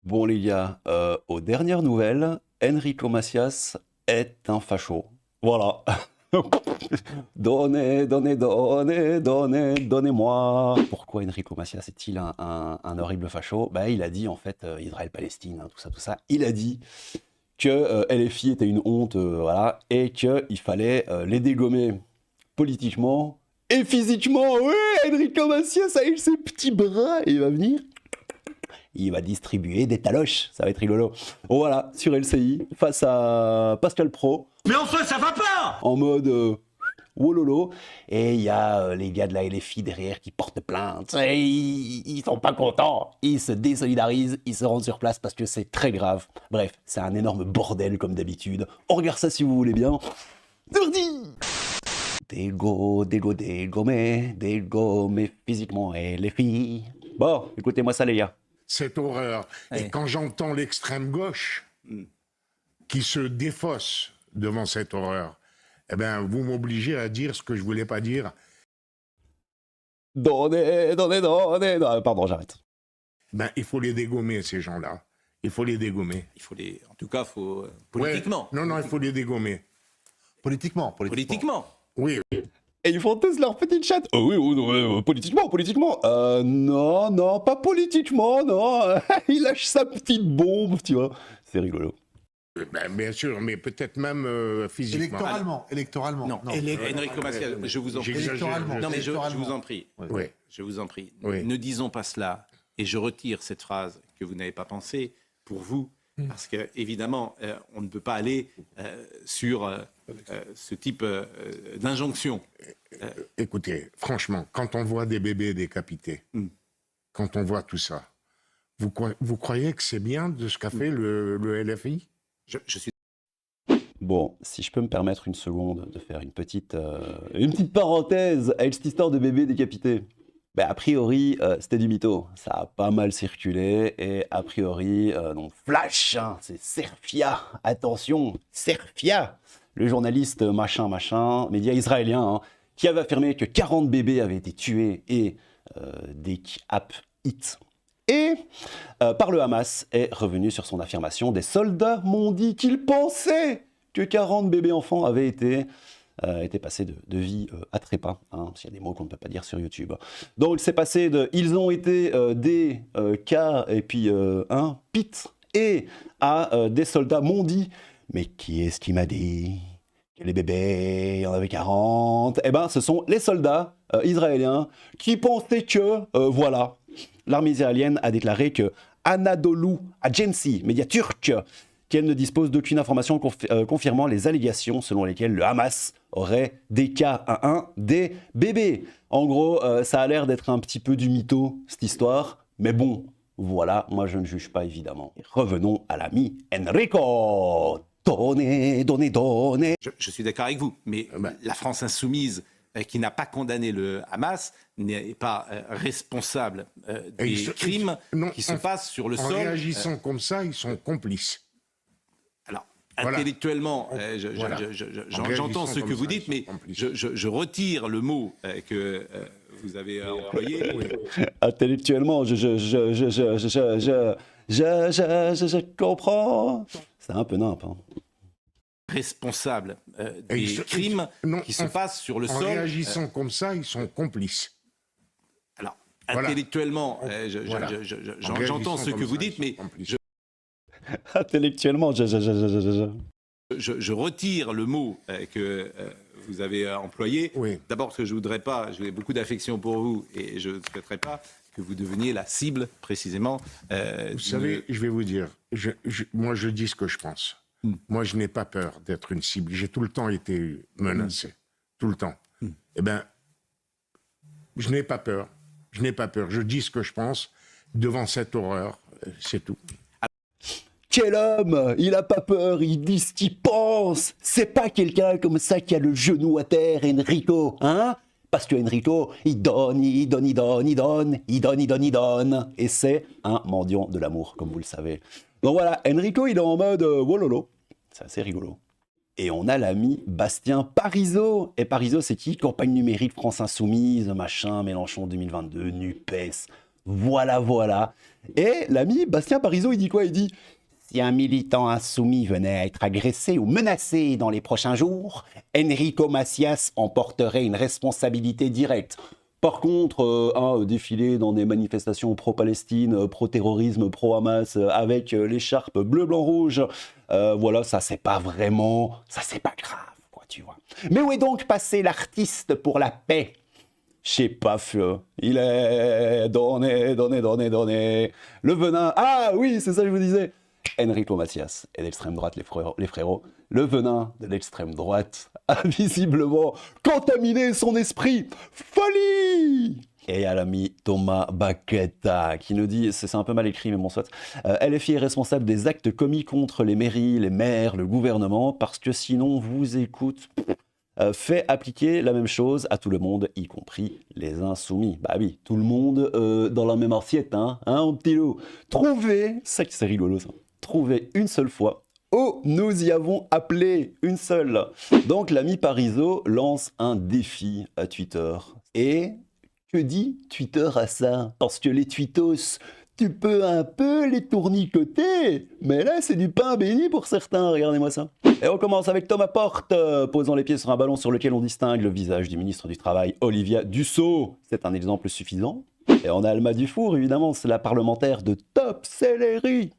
Bon les gars, aux dernières nouvelles, Enrico Macias est un facho. Voilà. Donnez-moi. Pourquoi Enrico Macias est-il un horrible facho? Bah, il a dit en fait Israël-Palestine, hein, tout ça, tout ça. Il a dit que LFI était une honte, voilà, et qu'il fallait les dégommer politiquement et physiquement. Oui, Enrico Macias avec ses petits bras, il va venir. Il va distribuer des taloches, ça va être rigolo. Bon voilà, sur LCI, face à Pascal Pro. Mais enfin, ça va pas! En mode wololo. Et il y a les gars de la LFI derrière qui portent plainte. Et ils sont pas contents. Ils se désolidarisent, ils se rendent sur place parce que c'est très grave. Bref, c'est un énorme bordel comme d'habitude. On regarde ça si vous voulez bien. C'est parti! Dégommer physiquement LFI. Bon, écoutez-moi ça les gars. Cette horreur. Ouais. Et quand j'entends l'extrême gauche qui se défausse devant cette horreur, eh ben, vous m'obligez à dire ce que je voulais pas dire. Donnez. Pardon, j'arrête. Ben, il faut les dégommer, ces gens-là. Il faut les dégommer. Il faut les. En tout cas, faut. Politiquement. Ouais. Non, il faut les dégommer. Politiquement. Oui. Et ils font tous leur petite chatte. Oh oui, oh, non, politiquement. Non, pas politiquement, non. Il lâche sa petite bombe, tu vois. C'est rigolo. Ben, bien sûr, mais peut-être même physiquement. Électoralement. Non. Enrico Macias, je vous en prie. J'exagère. Non, mais je vous en prie. Oui. Je vous en prie. Oui. Ne disons pas cela. Et je retire cette phrase que vous n'avez pas pensée pour vous. Parce que, évidemment, on ne peut pas aller sur ce type d'injonction. Écoutez, franchement, quand on voit des bébés décapités, quand on voit tout ça, vous croyez que c'est bien de ce qu'a fait le LFI? Je suis. Bon, si je peux me permettre une seconde de faire une petite parenthèse avec cette histoire de bébé décapité. Ben, a priori, c'était du mytho. Ça a pas mal circulé. Et a priori, donc flash, hein, c'est Serfia. Attention, Serfia, le journaliste machin, média israélien, hein, qui avait affirmé que 40 bébés avaient été tués et décapités. Et par le Hamas est revenu sur son affirmation. Des soldats m'ont dit qu'ils pensaient que 40 bébés enfants avaient été passés de vie à trépas. Hein, s'il y a des mots qu'on ne peut pas dire sur YouTube. Donc c'est passé de ils ont été des cas et puis un pit et à des soldats m'ont dit. Mais qui est-ce qui m'a dit que les bébés, il y en avait 40? Eh ben ce sont les soldats israéliens qui pensaient que voilà. L'armée israélienne a déclaré que Anadolu Agency, média turc, qu'elle ne dispose d'aucune information confirmant les allégations selon lesquelles le Hamas aurait des K11 des bébés. En gros, ça a l'air d'être un petit peu du mytho, cette histoire, mais bon, voilà, moi je ne juge pas évidemment. Revenons à l'ami Enrico. Donnez. Je suis d'accord avec vous, mais la France insoumise, qui n'a pas condamné le Hamas, n'est pas responsable des crimes qui se passent sur le sol. En réagissant comme ça, ils sont complices. Alors, Voilà. intellectuellement, Voilà. j'entends ce que vous dites, mais je retire le mot que vous avez employé. Intellectuellement, je comprends. C'est un peu nimp. Hein. Responsable des crimes qui se passent sur le sol. En réagissant comme ça, ils sont complices. Alors, Voilà. intellectuellement, Voilà. j'entends ce que vous dites, mais Intellectuellement, je retire le mot que vous avez employé. Oui. D'abord parce que je voudrais pas, j'ai beaucoup d'affection pour vous et je ne souhaiterais pas que vous deveniez la cible précisément. Vous savez, je vais vous dire, moi je dis ce que je pense. Moi je n'ai pas peur d'être une cible. J'ai tout le temps été menacé. Tout le temps. Eh bien, je n'ai pas peur. Je dis ce que je pense devant cette horreur. C'est tout. Quel homme! Il a pas peur, il dit ce qu'il pense! C'est pas quelqu'un comme ça qui a le genou à terre, Enrico, hein? Parce que Enrico, il donne. Et c'est un mendiant de l'amour, comme vous le savez. Donc voilà, Enrico, il est en mode wololo. C'est assez rigolo. Et on a l'ami Bastien Parisot. Et Parisot, c'est qui? Campagne numérique France Insoumise, machin, Mélenchon 2022, NUPES. Voilà. Et l'ami Bastien Parizeau, il dit quoi? Il dit « Si un militant insoumis venait à être agressé ou menacé dans les prochains jours, Enrico Macias en porterait une responsabilité directe. Par contre, un défilé dans des manifestations pro-Palestine, pro-terrorisme, pro-Hamas, avec l'écharpe bleu-blanc-rouge, voilà, ça c'est pas vraiment, ça c'est pas grave, quoi, tu vois. Mais où est donc passé l'artiste pour la paix? Je sais pas, Feu. Il est donné. Le venin. Ah oui, c'est ça que je vous disais. Enrico Macias et d'extrême droite, les frérots. Le venin de l'extrême droite a visiblement contaminé son esprit. Folie! Et il y a l'ami Thomas Baqueta qui nous dit, c'est un peu mal écrit mais bon soit, LFI est responsable des actes commis contre les mairies, les maires, le gouvernement, parce que sinon vous écoute... fait appliquer la même chose à tout le monde, y compris les insoumis. Bah oui, tout le monde dans la même assiette, hein, mon petit loup. Trouvez, ça c'est rigolo ça, trouvez une seule fois. Oh, nous y avons appelé une seule. Donc l'ami Parizeau lance un défi à Twitter. Et que dit Twitter à ça? Parce que les tweetos, tu peux un peu les tournicoter, mais là c'est du pain béni pour certains, regardez-moi ça. Et on commence avec Thomas Porte, posant les pieds sur un ballon sur lequel on distingue le visage du ministre du Travail, Olivia Dussault. C'est un exemple suffisant. Et on a Alma Dufour, évidemment, c'est la parlementaire de Top Céleri.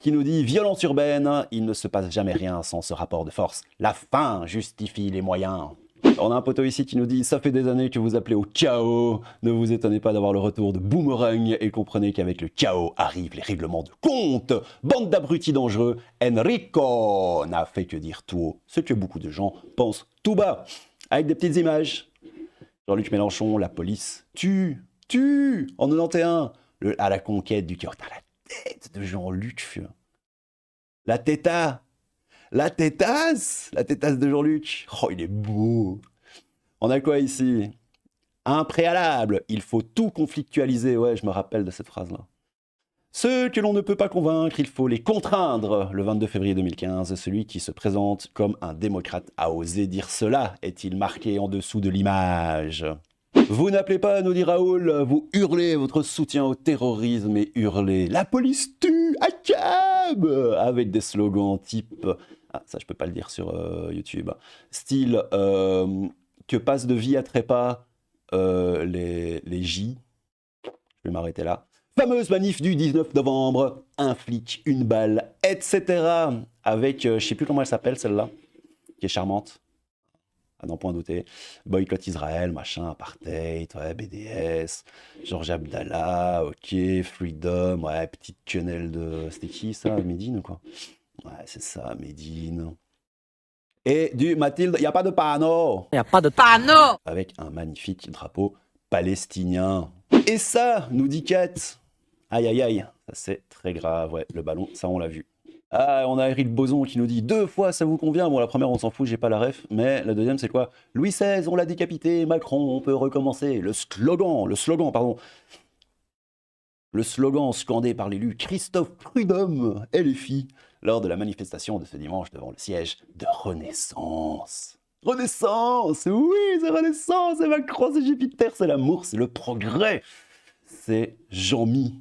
Qui nous dit « Violence urbaine, il ne se passe jamais rien sans ce rapport de force. La fin justifie les moyens. » On a un poteau ici qui nous dit « Ça fait des années que vous appelez au chaos. Ne vous étonnez pas d'avoir le retour de Boomerang et comprenez qu'avec le chaos arrivent les règlements de compte. Bande d'abrutis dangereux, Enrico n'a fait que dire tout haut ce que beaucoup de gens pensent tout bas. » Avec des petites images. Jean-Luc Mélenchon, la police tue en 91 à la conquête du cœur. T'as la tête de Jean-Luc. La tétasse de Jean-Luc. Oh, il est beau. On a quoi ici? Un préalable, il faut tout conflictualiser. Ouais, je me rappelle de cette phrase-là. Ceux que l'on ne peut pas convaincre, il faut les contraindre. Le 22 février 2015, celui qui se présente comme un démocrate a osé dire cela. Est-il marqué en dessous de l'image? Vous n'appelez pas, nous dit Raoul, vous hurlez votre soutien au terrorisme et hurlez « La police tue, ACAB !» avec des slogans type... Ah, ça, je peux pas le dire sur YouTube. Style que passent de vie à trépas les J. Je vais m'arrêter là. Fameuse manif du 19 novembre, un flic, une balle, etc. Avec, je sais plus comment elle s'appelle celle-là, qui est charmante. À n'en point douter. Boycott Israël, machin, apartheid, ouais, BDS, Georges Abdallah, ok, Freedom, ouais, petite quenelle de... C'était qui ça, Médine ou quoi? Ouais, c'est ça, Médine. Et du Mathilde, il n'y a pas de panneau. Il n'y a pas de panneau. Avec un magnifique drapeau palestinien. Et ça, nous dit Kat. Aïe, aïe, aïe. Ça, c'est très grave, ouais. Le ballon, ça, on l'a vu. Ah, on a Eric Boson qui nous dit 2 fois, ça vous convient? Bon, la première, on s'en fout, j'ai pas la ref. Mais la deuxième, c'est quoi? Louis XVI, on l'a décapité. Macron, on peut recommencer. Le slogan, Le slogan scandé par l'élu Christophe Prudhomme, LFI, lors de la manifestation de ce dimanche devant le siège de Renaissance. Renaissance, oui, c'est Renaissance, c'est Macron, c'est Jupiter, c'est l'amour, c'est le progrès. C'est Jean-Mi.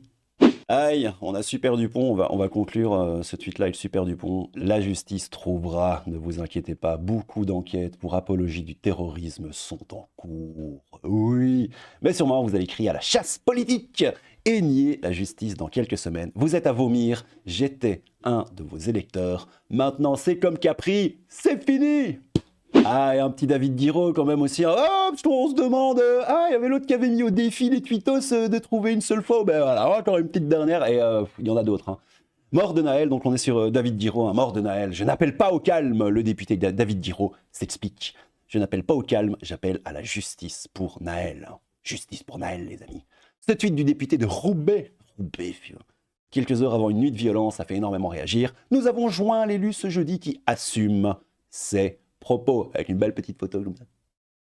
Aïe, on a Super Dupont, on va conclure ce tweet-là avec Super Dupont. La justice trouvera, ne vous inquiétez pas, beaucoup d'enquêtes pour apologie du terrorisme sont en cours. Oui, mais sûrement vous allez crier à la chasse politique et nier la justice dans quelques semaines. Vous êtes à vomir, j'étais un de vos électeurs. Maintenant c'est comme Capri, c'est fini. Ah, et un petit David Guiraud quand même aussi. Oh, parce qu'on se demande... il y avait l'autre qui avait mis au défi les tweetos de trouver une seule fois. Ben voilà, encore une petite dernière, et il y en a d'autres. Hein. Mort de Naël, donc on est sur David Guiraud, mort de Naël. Je n'appelle pas au calme, le député David Guiraud s'explique. Je n'appelle pas au calme, j'appelle à la justice pour Naël. Justice pour Naël, les amis. Ce tweet du député de Roubaix, quelques heures avant une nuit de violence, a fait énormément réagir. Nous avons joint l'élu ce jeudi qui assume ses propos, avec une belle petite photo comme ça,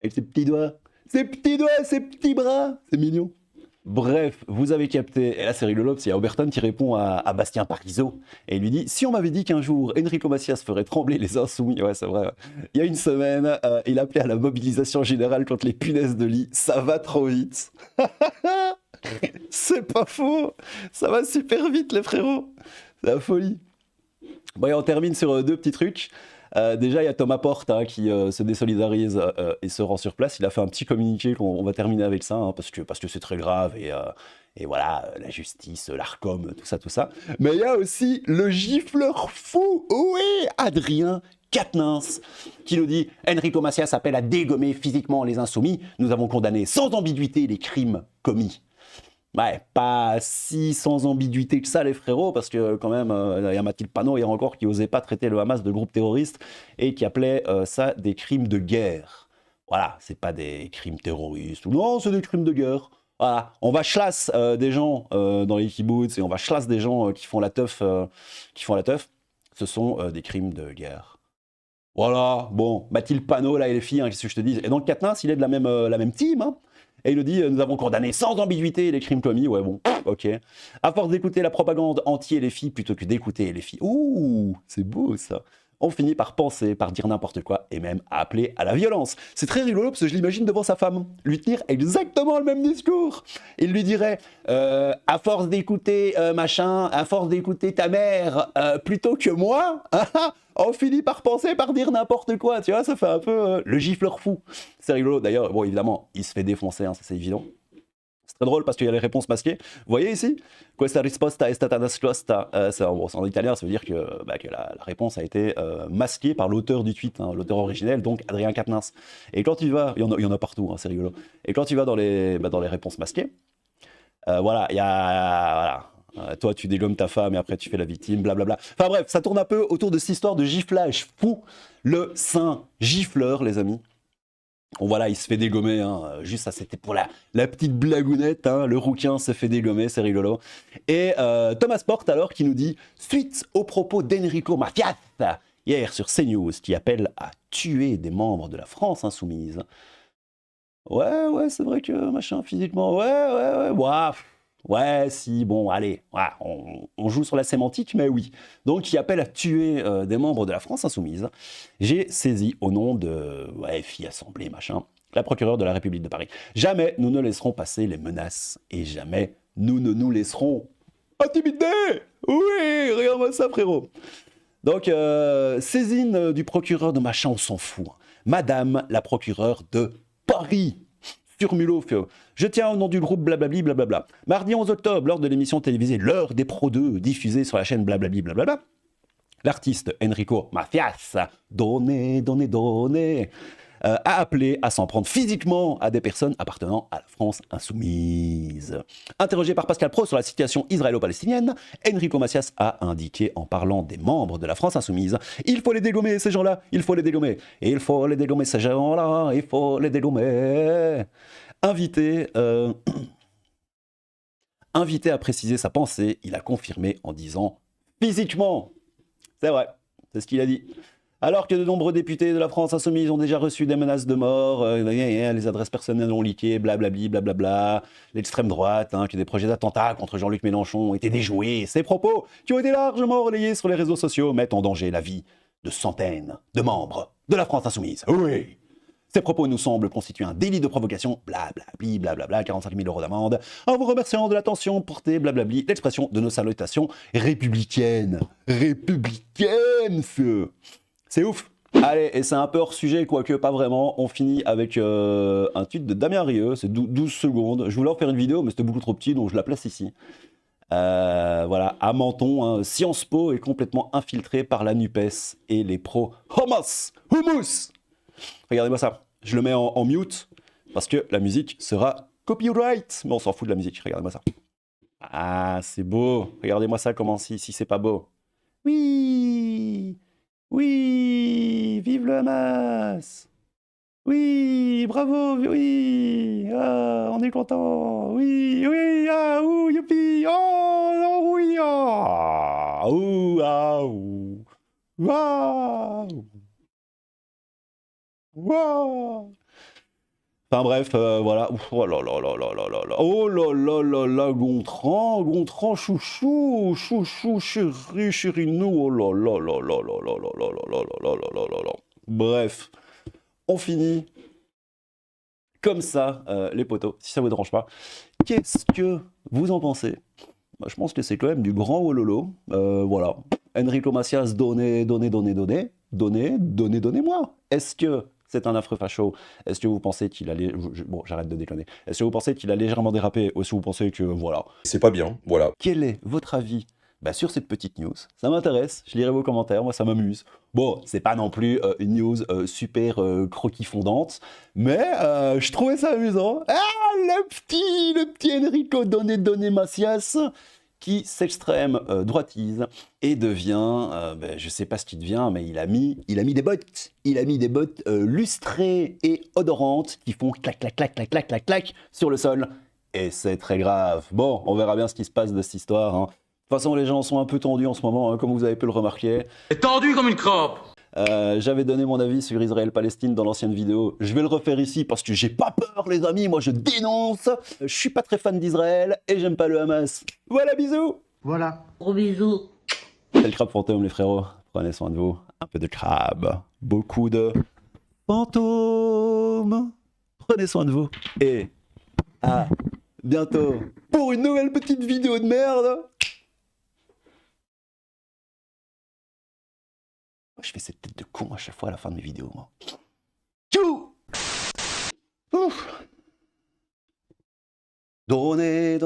avec ses petits doigts, ses petits bras, c'est mignon. Bref, vous avez capté, et là c'est rigolo, il y a Oberton qui répond à Bastien Parizeau, et il lui dit « Si on m'avait dit qu'un jour, Enrico Macias ferait trembler les insoumis, ouais c'est vrai, il y a une semaine, il appelait à la mobilisation générale contre les punaises de lit, ça va trop vite. » C'est pas faux. Ça va super vite, les frérots. C'est la folie. Bon, et on termine sur deux petits trucs. Déjà, il y a Thomas Porte hein, qui se désolidarise et se rend sur place. Il a fait un petit communiqué, on va terminer avec ça, hein, parce que c'est très grave, et voilà, la justice, l'ARCOM, tout ça. Mais il y a aussi le gifleur fou, oui, Adrien Quatennens, qui nous dit « Enrico Macias appelle à dégommer physiquement les insoumis. Nous avons condamné sans ambiguïté les crimes commis. » Ouais, pas si sans ambiguïté que ça, les frérots, parce que quand même, il y a Mathilde Panot hier encore qui osait pas traiter le Hamas de groupe terroriste et qui appelait ça des crimes de guerre. Voilà, c'est pas des crimes terroristes, non, c'est des crimes de guerre. Voilà, on va chlasse des gens dans les kibbutz et on va chlasse des gens qui font la teuf. Ce sont des crimes de guerre. Voilà, bon, Mathilde Panot, là, et les filles, hein, qu'est-ce que je te dis. Et donc, Quatennens, il est de la même team, hein. Et il nous dit, nous avons condamné sans ambiguïté les crimes commis. Ouais, bon, ok. À force d'écouter la propagande anti et les filles plutôt que d'écouter les filles. Ouh, c'est beau ça. On finit par penser, par dire n'importe quoi et même appeler à la violence. C'est très rigolo parce que je l'imagine devant sa femme, lui tenir exactement le même discours. Il lui dirait, à force d'écouter machin, à force d'écouter ta mère plutôt que moi, on finit par penser, par dire n'importe quoi. Tu vois, ça fait un peu le gifleur fou. C'est rigolo. D'ailleurs, bon, évidemment, il se fait défoncer, hein, ça c'est évident. C'est très drôle parce qu'il y a les réponses masquées. Vous voyez ici, questa risposta è stata nascosta. En italien, ça veut dire que la réponse a été masquée par l'auteur du tweet, hein, l'auteur originel, donc Adrien Quatennens. Et quand tu vas, il y en a partout, hein, c'est rigolo. Et quand tu vas dans les réponses masquées, voilà, il y a toi tu dégommes ta femme et après tu fais la victime, blablabla. Enfin bref, ça tourne un peu autour de cette histoire de giflage fou, le saint gifleur, les amis. Bon voilà, il se fait dégommer, hein. Juste ça c'était pour la petite blagounette, hein. Le rouquin se fait dégommer, c'est rigolo. Et Thomas Porte alors qui nous dit « Suite aux propos d'Enrico Macias, hier sur CNews, qui appelle à tuer des membres de la France insoumise. » Ouais, c'est vrai que machin, physiquement, ouais, si, bon, allez, voilà, on joue sur la sémantique, mais oui. Donc, qui appelle à tuer des membres de la France insoumise. J'ai saisi au nom de, FI Assemblée, machin, la procureure de la République de Paris. Jamais nous ne laisserons passer les menaces et jamais nous ne nous laisserons intimider. Oui, regarde-moi ça, frérot. Donc, saisine du procureur de machin, on s'en fout. Madame la procureure de Paris. Sur Mulot, je tiens au nom du groupe blablabli blablabla. Mardi 11 octobre, lors de l'émission télévisée L'heure des Pro 2, diffusée sur la chaîne blablabli blablabla, l'artiste Enrico Macias, donné, a appelé à s'en prendre physiquement à des personnes appartenant à la France insoumise. Interrogé par Pascal Pro sur la situation israélo-palestinienne, Enrico Macias a indiqué en parlant des membres de la France insoumise « Il faut les dégommer, ces gens-là, il faut les dégommer. Il faut les dégommer, ces gens-là, il faut les dégommer. » Invité à préciser sa pensée, il a confirmé en disant « Physiquement ». C'est vrai, c'est ce qu'il a dit. Alors que de nombreux députés de la France insoumise ont déjà reçu des menaces de mort, les adresses personnelles ont leaké, blablabli, blablabla, l'extrême droite, que des projets d'attentat contre Jean-Luc Mélenchon ont été déjoués. Ces propos, qui ont été largement relayés sur les réseaux sociaux, mettent en danger la vie de centaines de membres de la France insoumise. Oui. Ces propos nous semblent constituer un délit de provocation, blablabli, blablabla, 45 000 € d'amende. En vous remerciant de l'attention portée, blablabli, l'expression de nos salutations républicaines. Républicaines, feu. C'est ouf. Allez, et c'est un peu hors sujet, quoique pas vraiment. On finit avec un tweet de Damien Rieu, c'est 12 secondes. Je voulais en faire une vidéo, mais c'était beaucoup trop petit, donc je la place ici. Voilà, à Menton, hein, Sciences Po est complètement infiltré par la NUPES et les pros Hummus. Regardez-moi ça. Je le mets en mute, parce que la musique sera copyright. Mais on s'en fout de la musique, regardez-moi ça. Ah, c'est beau. Regardez-moi ça, comment si c'est pas beau. Oui, vive le Hamas. Oui, bravo, oui, on est content. Oui, ouh, youpi, oh, oui, ouh, waouh. Enfin bref, voilà. Oh là là là là là là là. Oh là là là là, Gontran, chouchou, chérinou. Oh là là là là là là là là là là là là là là. Bref, on finit comme ça, les potos, si ça vous dérange pas. Qu'est-ce que vous en pensez? Bah, je pense que c'est quand même du grand wololo. Voilà. Enrico Macias, donnez-moi. Est-ce que c'est un affreux facho? Est-ce que vous pensez qu'il a... Bon, j'arrête de déconner. Est-ce que vous pensez qu'il a légèrement dérapé? Ou est-ce que vous pensez que, voilà. C'est pas bien, voilà. Quel est votre avis sur cette petite news? Ça m'intéresse, je lirai vos commentaires, moi ça m'amuse. Bon, c'est pas non plus une news super croquis-fondante, mais je trouvais ça amusant. Ah, le petit Enrico Donné Macias, qui s'extrême droitise et devient, je sais pas ce qu'il devient, mais il a mis des bottes. Il a mis des bottes lustrées et odorantes qui font clac, clac, clac, clac, clac, clac, clac sur le sol. Et c'est très grave. Bon, on verra bien ce qui se passe de cette histoire. Hein. De toute façon, les gens sont un peu tendus en ce moment, hein, comme vous avez pu le remarquer. T'es tendu comme une crampe. J'avais donné mon avis sur Israël-Palestine dans l'ancienne vidéo. Je vais le refaire ici parce que j'ai pas peur, les amis. Moi, je dénonce. Je suis pas très fan d'Israël et j'aime pas le Hamas. Voilà, bisous. Voilà. Gros bisous. C'est le crabe fantôme, les frérots. Prenez soin de vous. Un peu de crabe. Beaucoup de fantômes. Prenez soin de vous. Et à bientôt pour une nouvelle petite vidéo de merde. Je fais cette tête de con à chaque fois à la fin de mes vidéos, moi. Tchou! Ouf! Donnez.